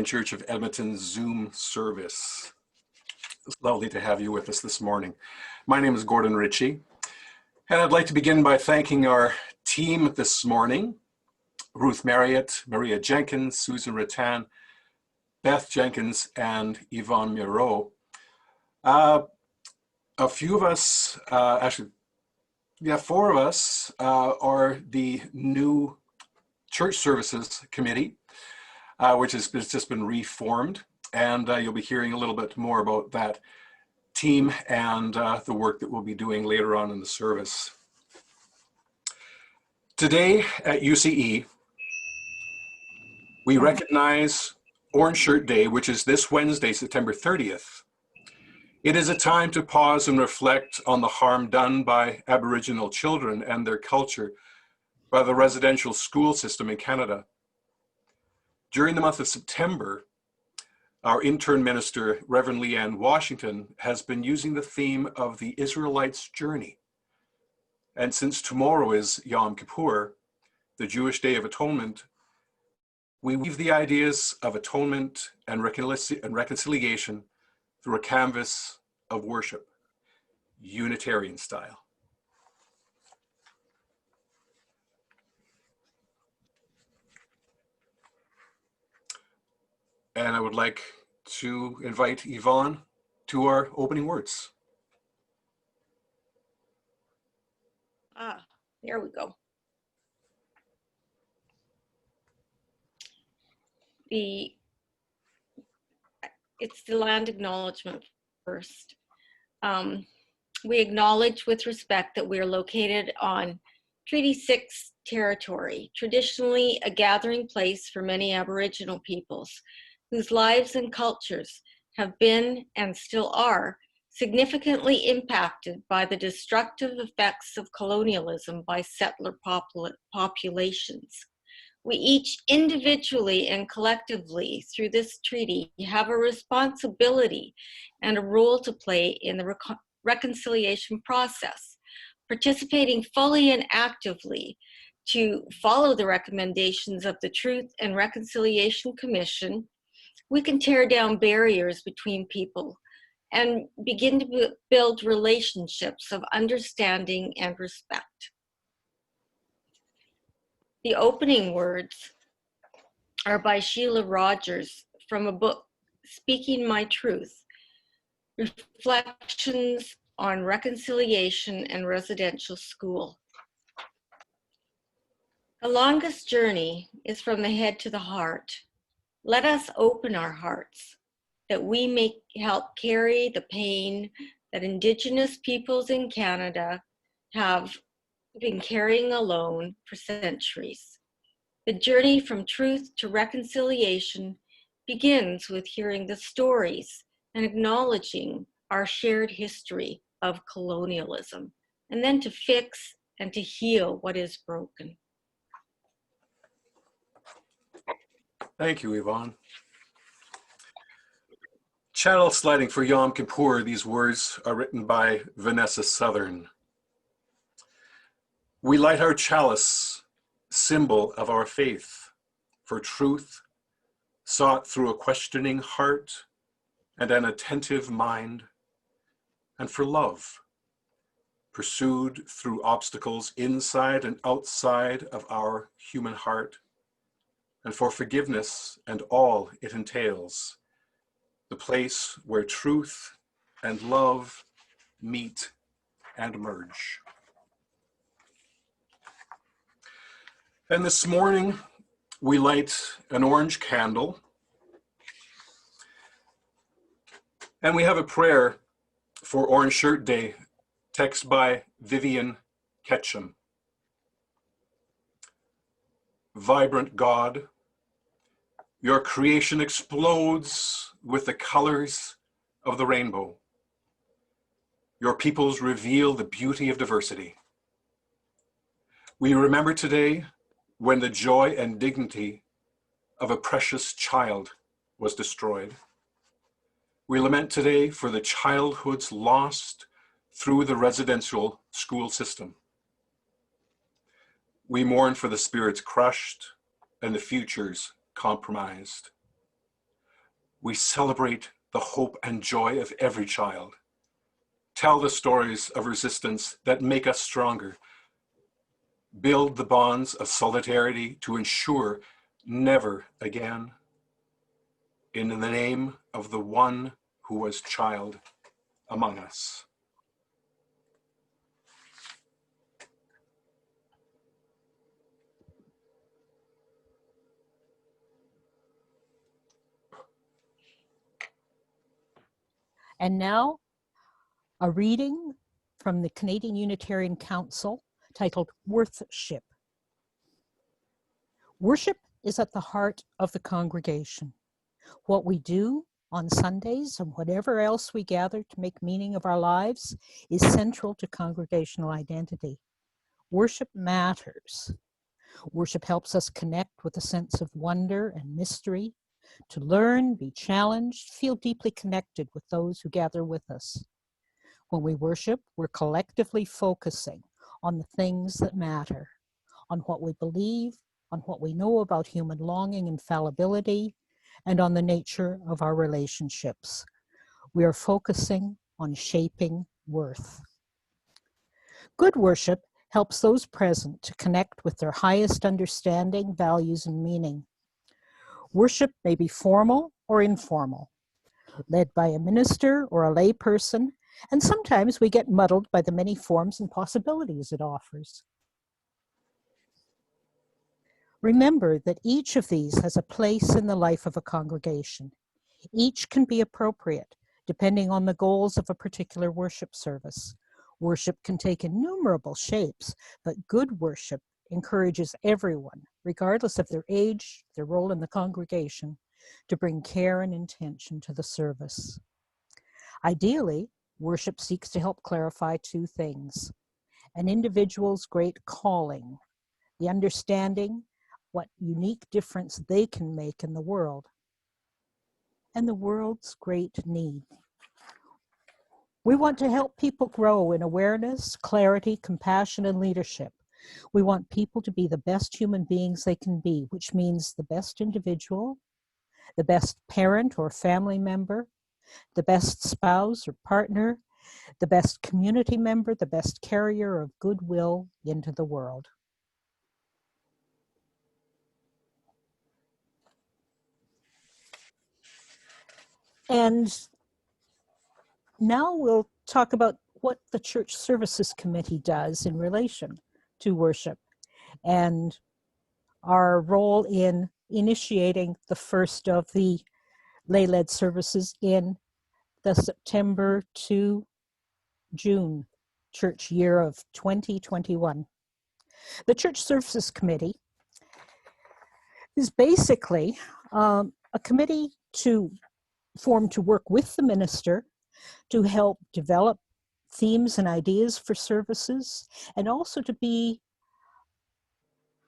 Church of Edmonton Zoom service. It's lovely to have you with us this morning. My name is Gordon Ritchie, and I'd like to begin by thanking our team this morning: Ruth Marriott, Maria Jenkins, Susan Rattan, Beth Jenkins, and Yvonne Miro. A few of us, four of us are the new Church Services Committee, which has just been reformed, and you'll be hearing a little bit more about that team and the work that we'll be doing later on in the service. Today at UCE, we recognize Orange Shirt Day, which is this Wednesday, September 30th. It is a time to pause and reflect on the harm done by Aboriginal children and their culture by the residential school system in Canada. During the month of September, our intern minister, Reverend Leanne Washington, has been using the theme of the Israelites' journey. And since tomorrow is Yom Kippur, the Jewish Day of Atonement, we weave the ideas of atonement and reconciliation through a canvas of worship, Unitarian style. And I would like to invite Yvonne to our opening words. There we go. It's the land acknowledgement first. We acknowledge with respect that we are located on Treaty 6 territory, traditionally a gathering place for many Aboriginal peoples, whose lives and cultures have been and still are significantly impacted by the destructive effects of colonialism by settler populations. We each individually and collectively through this treaty have a responsibility and a role to play in the reconciliation process, participating fully and actively to follow the recommendations of the Truth and Reconciliation Commission. We can tear down barriers between people and begin to build relationships of understanding and respect. The opening words are by Sheila Rogers from a book, Speaking My Truth, Reflections on Reconciliation and Residential School. The longest journey is from the head to the heart. Let us open our hearts that we may help carry the pain that Indigenous peoples in Canada have been carrying alone for centuries. The journey from truth to reconciliation begins with hearing the stories and acknowledging our shared history of colonialism, and then to fix and to heal what is broken. Thank you, Yvonne. Channel sliding for Yom Kippur, these words are written by Vanessa Southern. We light our chalice, symbol of our faith, for truth, sought through a questioning heart and an attentive mind, and for love, pursued through obstacles inside and outside of our human heart, and for forgiveness and all it entails, the place where truth and love meet and merge. And this morning, we light an orange candle, and we have a prayer for Orange Shirt Day, text by Vivian Ketchum. Vibrant God, your creation explodes with the colors of the rainbow. Your peoples reveal the beauty of diversity. We remember today when the joy and dignity of a precious child was destroyed. We lament today for the childhoods lost through the residential school system. We mourn for the spirits crushed and the futures compromised. We celebrate the hope and joy of every child. Tell the stories of resistance that make us stronger. Build the bonds of solidarity to ensure never again. In the name of the one who was child among us. And now, a reading from the Canadian Unitarian Council titled Worthship. Worship is at the heart of the congregation. What we do on Sundays and whatever else we gather to make meaning of our lives is central to congregational identity. Worship matters. Worship helps us connect with a sense of wonder and mystery, to learn, be challenged, feel deeply connected with those who gather with us. When we worship, we're collectively focusing on the things that matter, on what we believe, on what we know about human longing and fallibility, and on the nature of our relationships. We are focusing on shaping worth. Good worship helps those present to connect with their highest understanding, values, and meaning. Worship may be formal or informal, led by a minister or a lay person, and sometimes we get muddled by the many forms and possibilities it offers. Remember that each of these has a place in the life of a congregation. Each can be appropriate, depending on the goals of a particular worship service. Worship can take innumerable shapes, but good worship encourages everyone, regardless of their age, their role in the congregation, to bring care and intention to the service. Ideally, worship seeks to help clarify two things: an individual's great calling, the understanding what unique difference they can make in the world, and the world's great need. We want to help people grow in awareness, clarity, compassion, and leadership. We want people to be the best human beings they can be, which means the best individual, the best parent or family member, the best spouse or partner, the best community member, the best carrier of goodwill into the world. And now we'll talk about what the Church Services Committee does in relation to worship and our role in initiating the first of the lay-led services in the September to June church year of 2021. The Church Services Committee is basically a committee formed to work with the minister to help develop themes and ideas for services, and also to be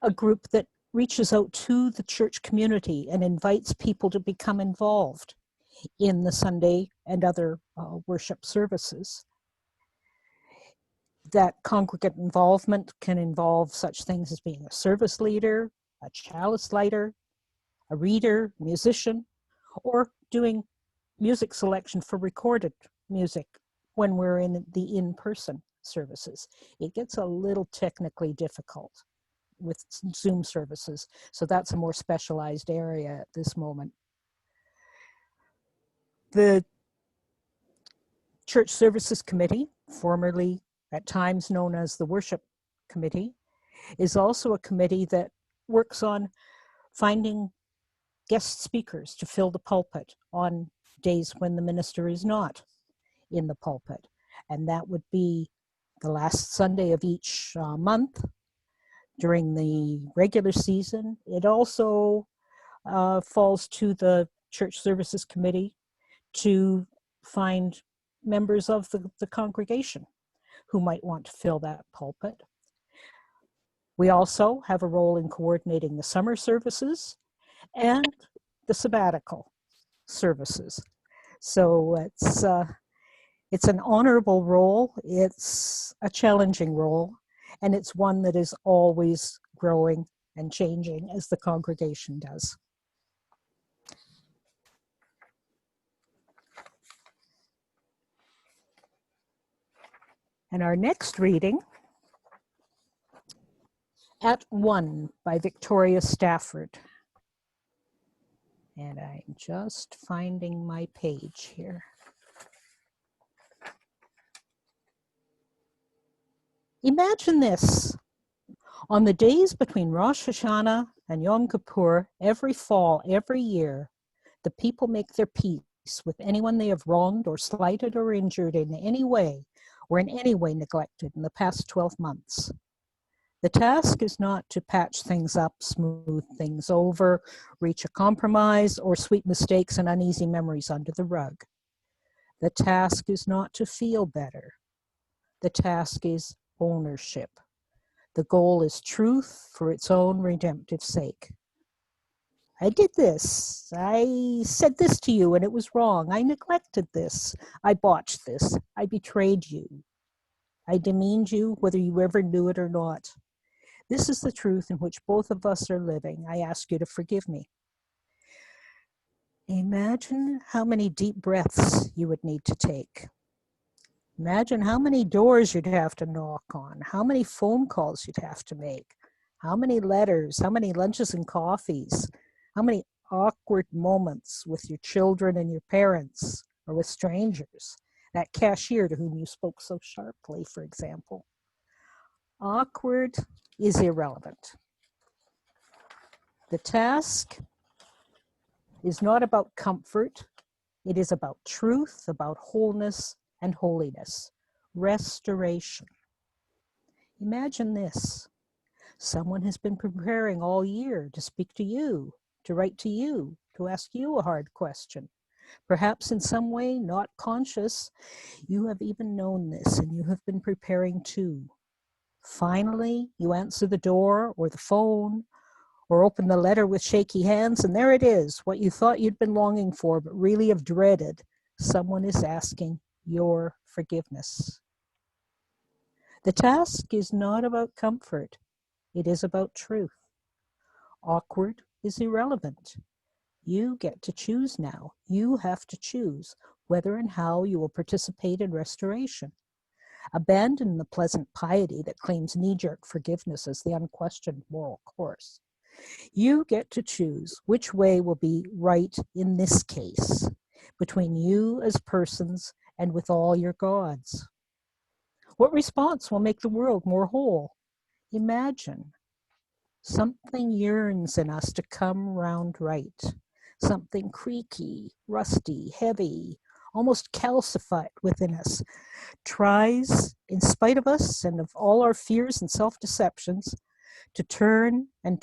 a group that reaches out to the church community and invites people to become involved in the Sunday and other worship services. That congregate involvement can involve such things as being a service leader, a chalice lighter, a reader, musician, or doing music selection for recorded music when we're in the in-person services. It gets a little technically difficult with Zoom services, so that's a more specialized area at this moment. The Church Services Committee, formerly at times known as the Worship Committee, is also a committee that works on finding guest speakers to fill the pulpit on days when the minister is not in the pulpit. And that would be the last Sunday of each month during the regular season. It also falls to the Church Services Committee to find members of the congregation who might want to fill that pulpit. We also have a role in coordinating the summer services and the sabbatical services. So it's an honorable role, it's a challenging role, and it's one that is always growing and changing as the congregation does. And our next reading, At One by Victoria Stafford. And I'm just finding my page here. Imagine this. On the days between Rosh Hashanah and Yom Kippur, every fall, every year, the people make their peace with anyone they have wronged or slighted or injured in any way or in any way neglected in the past 12 months. The task is not to patch things up, smooth things over, reach a compromise, or sweep mistakes and uneasy memories under the rug. The task is not to feel better. The task is ownership. The goal is truth for its own redemptive sake. I did this. I said this to you and it was wrong. I neglected this. I botched this. I betrayed you. I demeaned you, whether you ever knew it or not. This is the truth in which both of us are living. I ask you to forgive me. Imagine how many deep breaths you would need to take. Imagine how many doors you'd have to knock on, how many phone calls you'd have to make, how many letters, how many lunches and coffees, how many awkward moments with your children and your parents or with strangers, that cashier to whom you spoke so sharply, for example. Awkward is irrelevant. The task is not about comfort. It is about truth, about wholeness and holiness, restoration. Imagine this. Someone has been preparing all year to speak to you, to write to you, to ask you a hard question. Perhaps in some way, not conscious, you have even known this and you have been preparing too. Finally, you answer the door or the phone or open the letter with shaky hands, and there it is, what you thought you'd been longing for but really have dreaded. Someone is asking your forgiveness. The task is not about comfort. It is about truth. Awkward is irrelevant. You get to choose now. You have to choose whether and how you will participate in restoration. Abandon the pleasant piety that claims knee-jerk forgiveness as the unquestioned moral course. You get to choose which way will be right in this case, between you as persons and with all your gods. What response will make the world more whole? Imagine. Something yearns in us to come round right. Something creaky, rusty, heavy, almost calcified within us, tries, in spite of us and of all our fears and self-deceptions, to turn and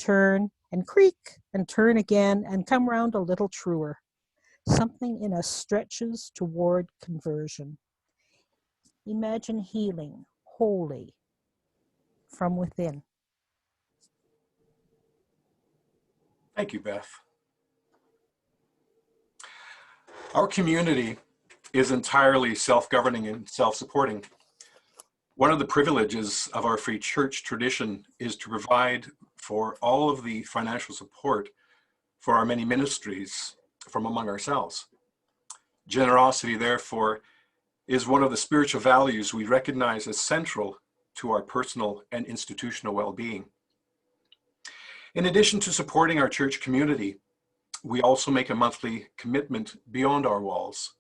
creak and turn again and come round a little truer. Something in us stretches toward conversion. Imagine healing, wholly, from within. Thank you, Beth. Our community is entirely self-governing and self-supporting. One of the privileges of our Free Church tradition is to provide for all of the financial support for our many ministries from among ourselves. Generosity, therefore, is one of the spiritual values we recognize as central to our personal and institutional well-being. In addition to supporting our church community, we also make a monthly commitment beyond our walls.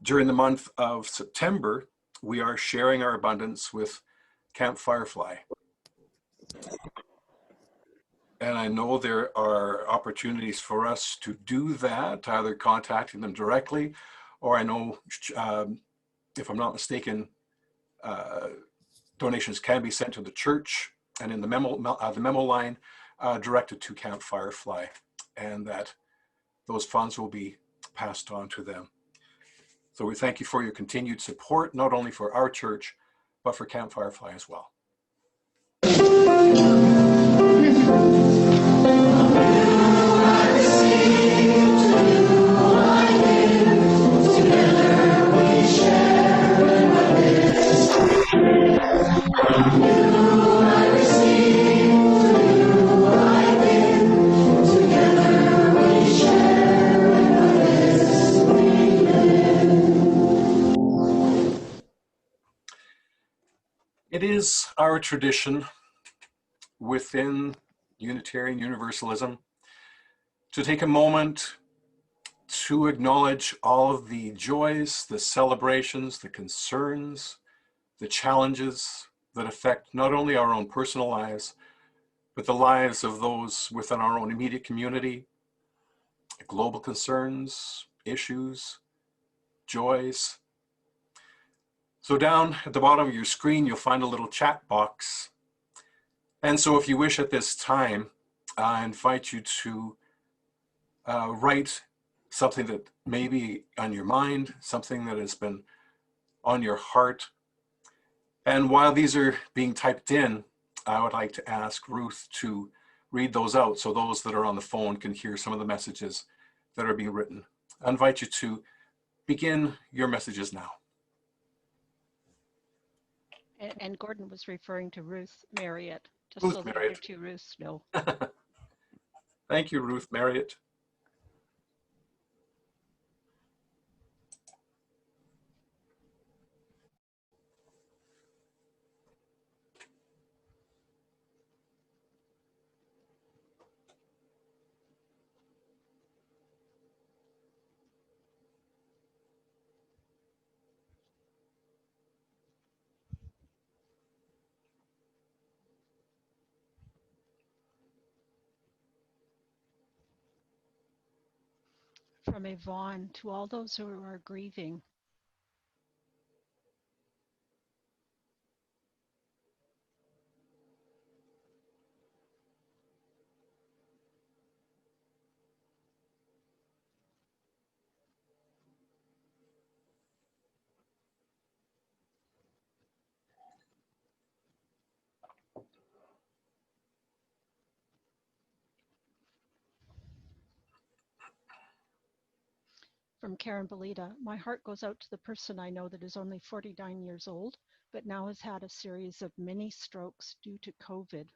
During the month of September, we are sharing our abundance with Camp Fyrefly. And I know there are opportunities for us to do that, either contacting them directly, or I know, if I'm not mistaken, donations can be sent to the church and in the memo line directed to Camp Fyrefly, and that those funds will be passed on to them. So we thank you for your continued support, not only for our church, but for Camp Fyrefly as well. It is our tradition within Unitarian Universalism to take a moment to acknowledge all of the joys, the celebrations, the concerns, the challenges that affect not only our own personal lives, but the lives of those within our own immediate community, global concerns, issues, joys. So down at the bottom of your screen, you'll find a little chat box. And so if you wish at this time, I invite you to write something that may be on your mind, something that has been on your heart. And while these are being typed in, I would like to ask Ruth to read those out so those that are on the phone can hear some of the messages that are being written. I invite you to begin your messages now. And Gordon was referring to Ruth Marriott, just Ruth so the Marriott. other two Ruths know. Thank you, Ruth Marriott. From Yvonne, to all those who are grieving, from Karen Belita, my heart goes out to the person I know that is only 49 years old, but now has had a series of mini strokes due to COVID.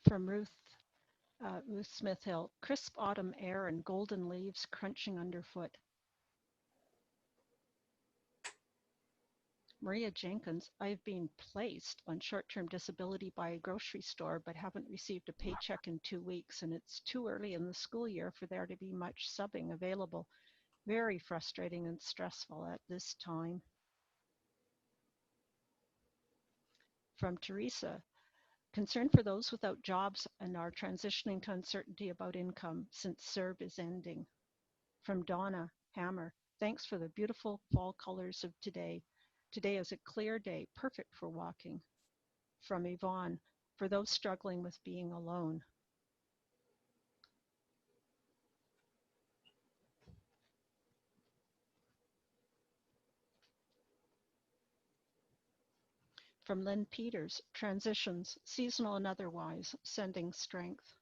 From Ruth Smith Hill, crisp autumn air and golden leaves crunching underfoot. Maria Jenkins, I've been placed on short-term disability by a grocery store, but haven't received a paycheck in 2 weeks, and it's too early in the school year for there to be much subbing available. Very frustrating and stressful at this time. From Teresa, concern for those without jobs and are transitioning to uncertainty about income since CERB is ending. From Donna Hammer, thanks for the beautiful fall colors of today. Today is a clear day, perfect for walking. From Yvonne, for those struggling with being alone. From Lynn Peters, transitions, seasonal and otherwise, sending strength.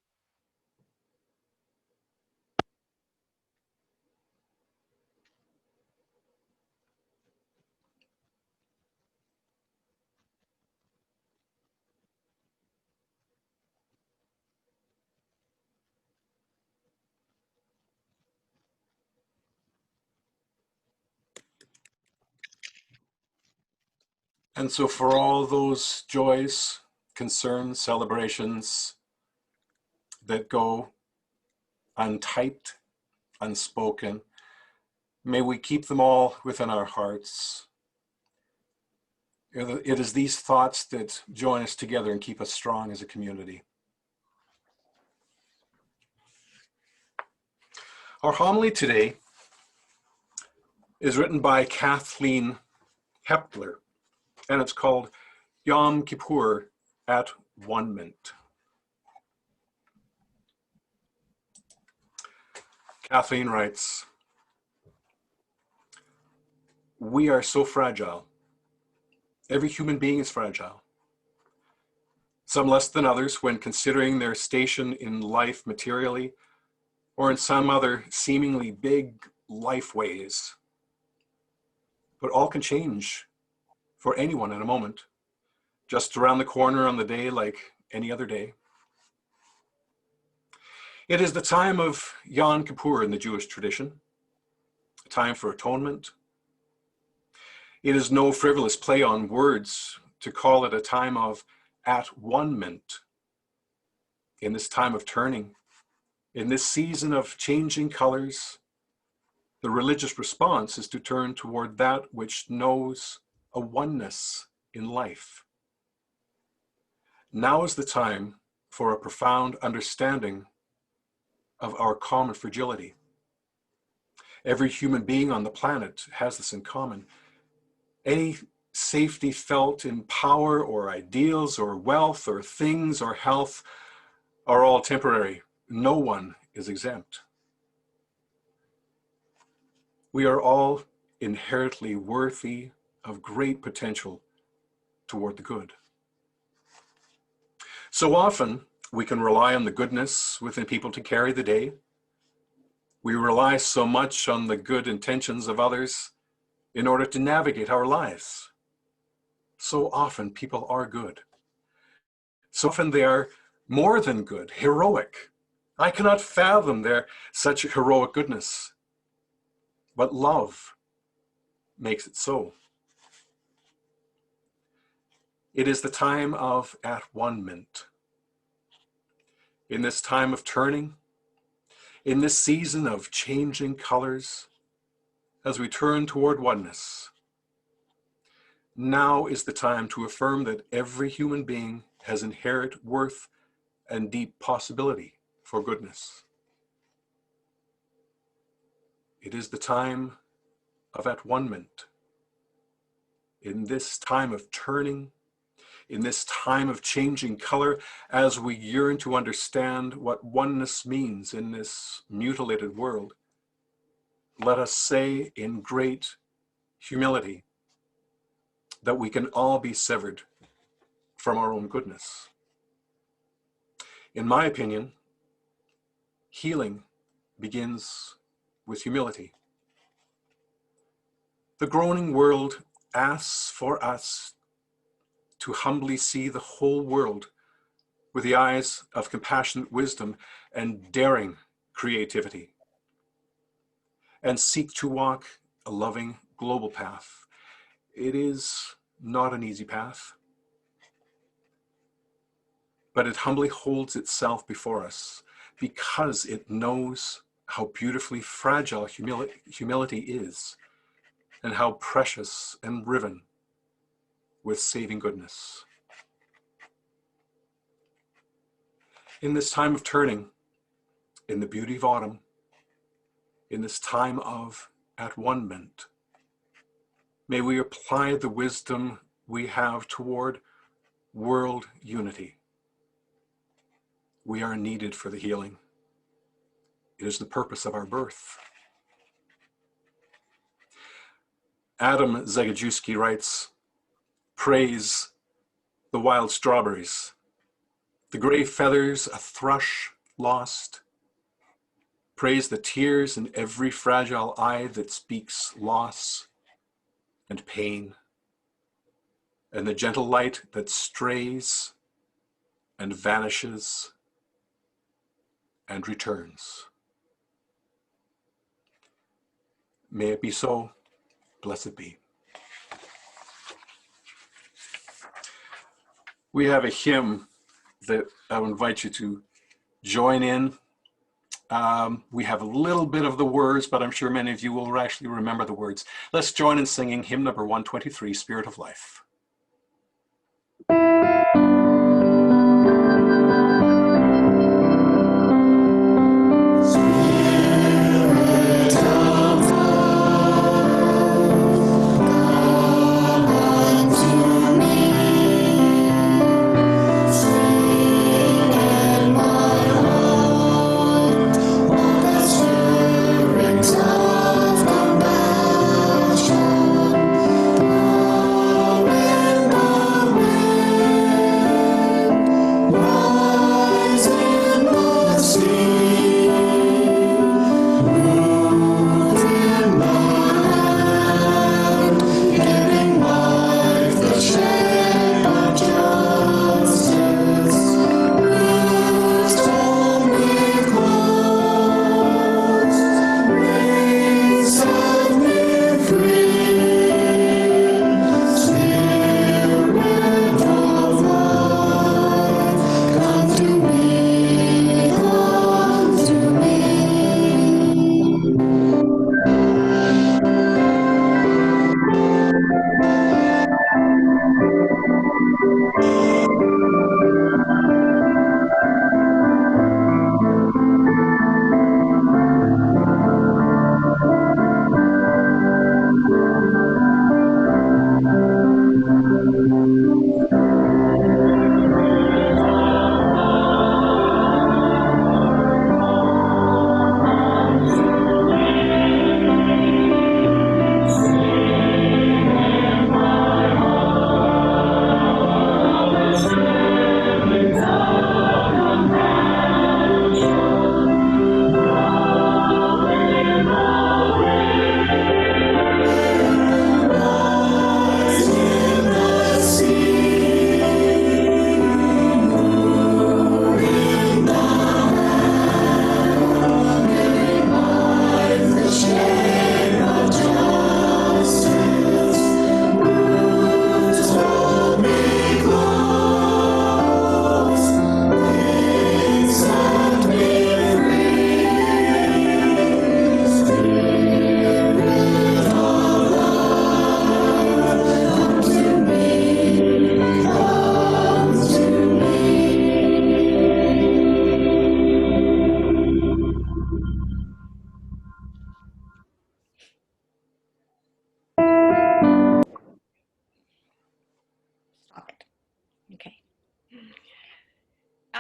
And so for all those joys, concerns, celebrations that go untyped, unspoken, may we keep them all within our hearts. It is these thoughts that join us together and keep us strong as a community. Our homily today is written by Kathleen Hepler, and it's called Yom Kippur at One-ment. Kathleen writes, "We are so fragile. Every human being is fragile. Some less than others when considering their station in life materially, or in some other seemingly big life ways. But all can change for anyone in a moment, just around the corner on the day like any other day. It is the time of Yom Kippur in the Jewish tradition, a time for atonement. It is no frivolous play on words to call it a time of at-one-ment. In this time of turning, in this season of changing colors, the religious response is to turn toward that which knows a oneness in life. Now is the time for a profound understanding of our common fragility. Every human being on the planet has this in common. Any safety felt in power or ideals or wealth or things or health are all temporary. No one is exempt. We are all inherently worthy of great potential toward the good. So often, we can rely on the goodness within people to carry the day. We rely so much on the good intentions of others in order to navigate our lives. So often, people are good. So often, they are more than good, heroic. I cannot fathom their such heroic goodness. But love makes it so. It is the time of at-one-ment. In this time of turning, in this season of changing colors, as we turn toward oneness, now is the time to affirm that every human being has inherent worth and deep possibility for goodness. It is the time of at-one-ment. In this time of turning, in this time of changing color, as we yearn to understand what oneness means in this mutilated world, let us say in great humility that we can all be severed from our own goodness. In my opinion, healing begins with humility. The groaning world asks for us to humbly see the whole world with the eyes of compassionate wisdom and daring creativity, and seek to walk a loving global path. It is not an easy path, but it humbly holds itself before us because it knows how beautifully fragile humility is and how precious and riven with saving goodness. In this time of turning, in the beauty of autumn, in this time of at-one-ment, may we apply the wisdom we have toward world unity. We are needed for the healing. It is the purpose of our birth. Adam Zagajewski writes, "Praise the wild strawberries, the gray feathers a thrush lost. Praise the tears in every fragile eye that speaks loss and pain, and the gentle light that strays and vanishes and returns." May it be so. Blessed be. We have a hymn that I would invite you to join in. We have a little bit of the words, but I'm sure many of you will actually remember the words. Let's join in singing hymn number 123, Spirit of Life.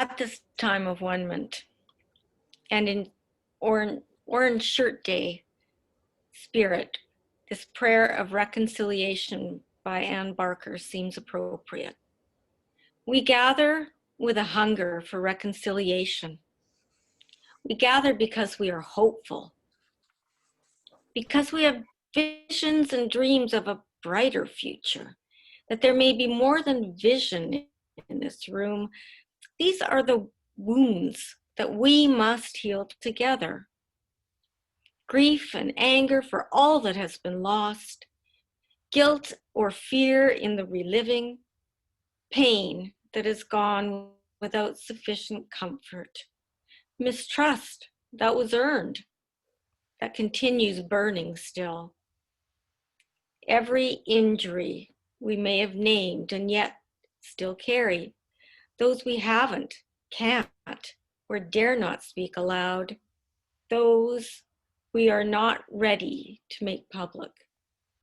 At this time of One-ment and in Orange Shirt Day spirit, this prayer of reconciliation by Ann Barker seems appropriate. We gather with a hunger for reconciliation. We gather because we are hopeful, because we have visions and dreams of a brighter future, that there may be more than vision in this room. These are the wounds that we must heal together. Grief and anger for all that has been lost, guilt or fear in the reliving, pain that is gone without sufficient comfort, mistrust that was earned, that continues burning still. Every injury we may have named and yet still carry, those we haven't, can't, or dare not speak aloud, those we are not ready to make public,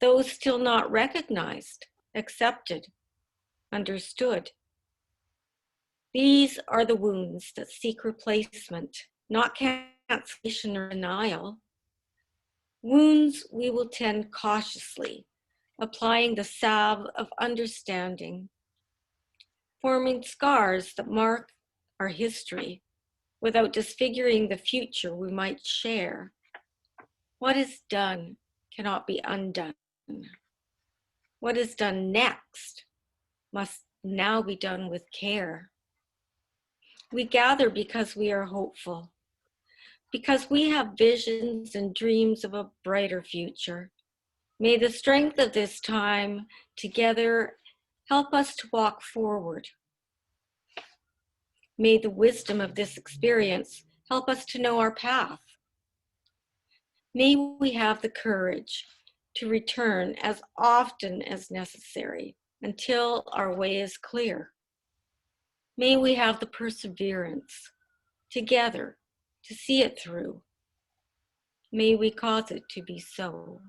those still not recognized, accepted, understood. These are the wounds that seek replacement, not cancellation or denial. Wounds we will tend cautiously, applying the salve of understanding, forming scars that mark our history without disfiguring the future we might share. What is done cannot be undone. What is done next must now be done with care. We gather because we are hopeful, because we have visions and dreams of a brighter future. May the strength of this time together help us to walk forward. May the wisdom of this experience help us to know our path. May we have the courage to return as often as necessary until our way is clear. May we have the perseverance together to see it through. May we cause it to be so.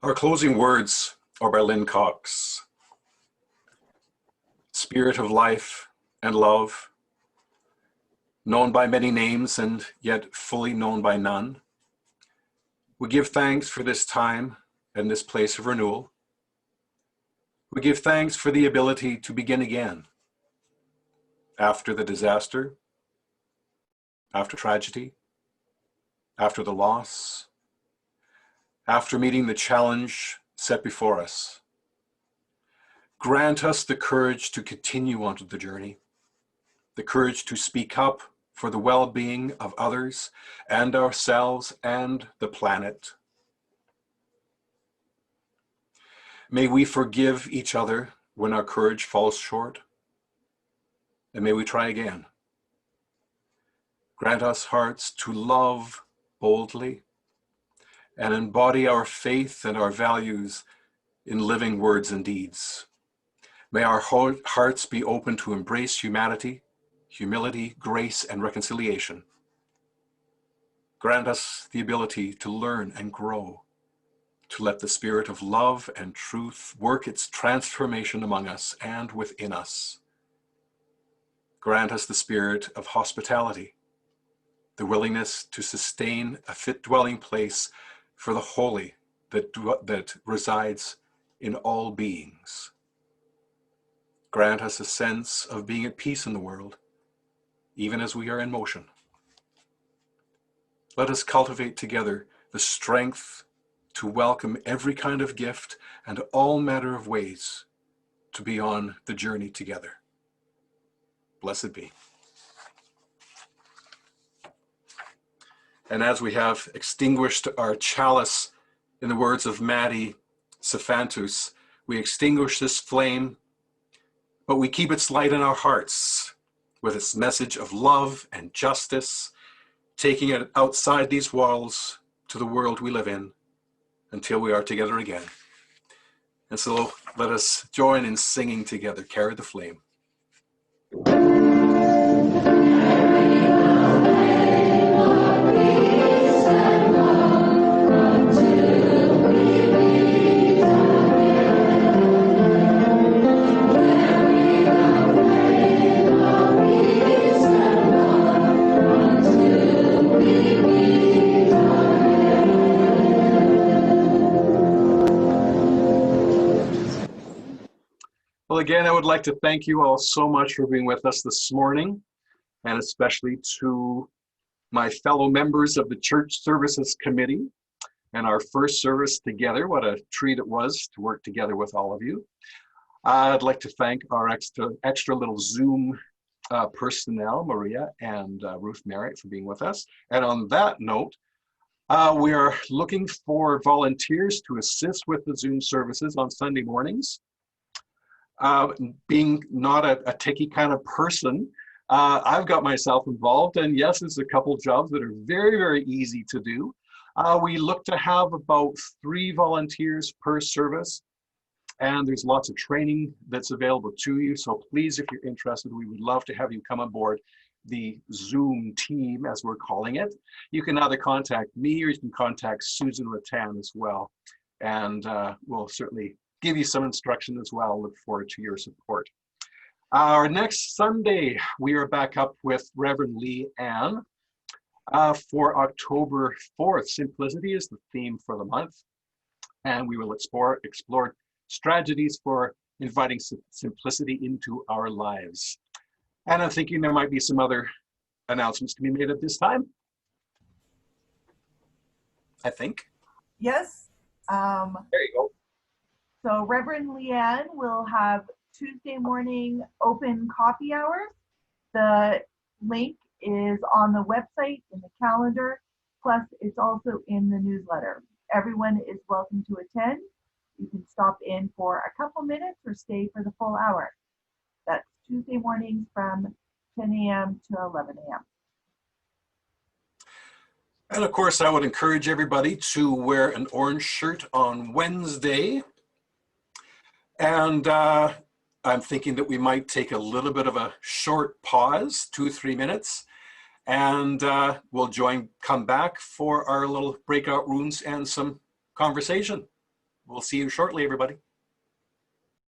Our closing words are by Lynn Cox. Spirit of life and love, known by many names and yet fully known by none. We give thanks for this time and this place of renewal. We give thanks for the ability to begin again after the disaster, after tragedy, after the loss, after meeting the challenge set before us. Grant us the courage to continue onto the journey, the courage to speak up for the well-being of others and ourselves and the planet. May we forgive each other when our courage falls short, and may we try again. Grant us hearts to love boldly and embody our faith and our values in living words and deeds. May our hearts be open to embrace humanity, humility, grace, and reconciliation. Grant us the ability to learn and grow, to let the spirit of love and truth work its transformation among us and within us. Grant us the spirit of hospitality, the willingness to sustain a fit dwelling place for the holy that resides in all beings. Grant us a sense of being at peace in the world, even as we are in motion. Let us cultivate together the strength to welcome every kind of gift and all manner of ways to be on the journey together. Blessed be. And as we have extinguished our chalice, in the words of Maddie Cephantus, we extinguish this flame, but we keep its light in our hearts with its message of love and justice, taking it outside these walls to the world we live in until we are together again. And so let us join in singing together, Carry the Flame. Well, again, I would like to thank you all so much for being with us this morning, and especially to my fellow members of the Church Services Committee and our first service together. What a treat it was to work together with all of you. I'd like to thank our extra little Zoom personnel, Maria and Ruth Merritt, for being with us. And on that note, we are looking for volunteers to assist with the Zoom services on Sunday mornings. Being not a techie kind of person, I've got myself involved, and yes, there's a couple jobs that are very, very easy to do. We look to have about 3 volunteers per service, and there's lots of training that's available to you. So please, if you're interested, we would love to have you come on board the Zoom team, as we're calling it. You can either contact me or you can contact Susan Rattan as well, and we'll certainly give you some instruction as well. Look forward to your support. Our next Sunday, we are back up with Reverend Lee Ann for October 4th. Simplicity is the theme for the month, and we will explore strategies for inviting simplicity into our lives. And I'm thinking there might be some other announcements to be made at this time. I think. Yes. There you go. So Reverend Leanne will have Tuesday morning open coffee hours. The link is on the website in the calendar, plus it's also in the newsletter. Everyone is welcome to attend. You can stop in for a couple minutes or stay for the full hour. That's Tuesday mornings from 10 a.m. to 11 a.m. And of course, I would encourage everybody to wear an orange shirt on Wednesday. And I'm thinking that we might take a little bit of a short pause, 2 or 3 minutes, and we'll come back for our little breakout rooms and some conversation. We'll see you shortly, everybody.